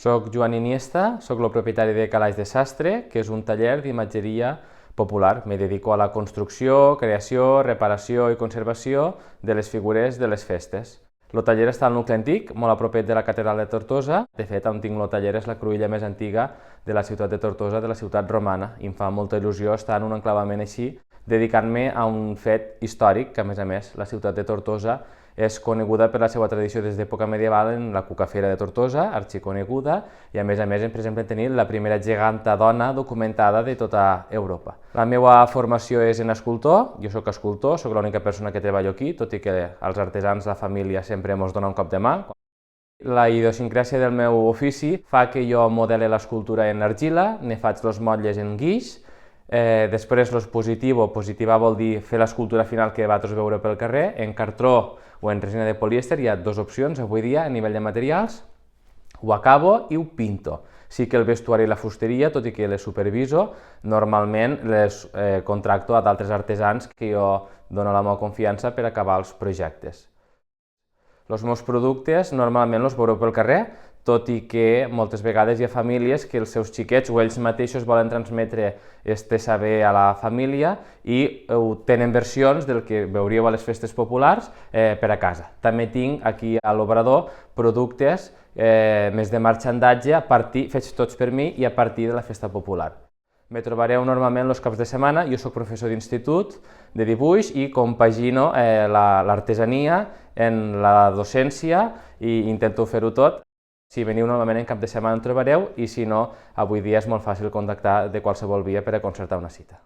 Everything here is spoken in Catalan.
Soc Joan Iniesta, soc el propietari de Calaix de Sastre, que és un taller d'imatgeria popular. Me dedico a la construcció, creació, reparació i conservació de les figures de les festes. El taller està al nucli antic, molt a propet de la catedral de Tortosa. De fet, on tinc el taller és la cruïlla més antiga de la ciutat de Tortosa, de la ciutat romana, i em fa molta il·lusió estar en un enclavament així, dedicant-me a un fet històric, que a més, la ciutat de Tortosa és coneguda per la seva tradició des d'època medieval en la cucafera de Tortosa, arxiconeguda, i a més, per exemple, tenir la primera geganta dona documentada de tota Europa. La meva formació és en escultor, jo soc escultor, soc l'única persona que treballo aquí, tot i que els artesans, la família, sempre ens donen un cop de mà. La idiosincràsia del meu ofici fa que jo modele l'escultura en argila, ne faig els motlles en guix, després positiva vol dir fer l'escultura final que vosaltres veure pel carrer, en cartró o en resina de polièster. Hi ha dues opcions avui dia a nivell de materials: ho acabo i ho pinto. Sí que el vestuari i la fusteria, tot i que les superviso, normalment les contracto a d'altres artesans que jo dono la meva confiança per acabar els projectes. Els meus productes normalment els veureu pel carrer, tot i que moltes vegades hi ha famílies que els seus xiquets o ells mateixos volen transmetre este saber a la família i tenen versions del que veuríeu a les festes populars per a casa. També tinc aquí a l'obrador productes més de marxandatge fets tots per mi i a partir de la festa popular. Me trobareu normalment els caps de setmana. Jo soc professor d'institut de dibuix i compagino l'artesania en la docència i intento fer-ho tot. Si veniu normalment en cap de setmana em trobareu, i si no, avui dia és molt fàcil contactar de qualsevol via per a concertar una cita.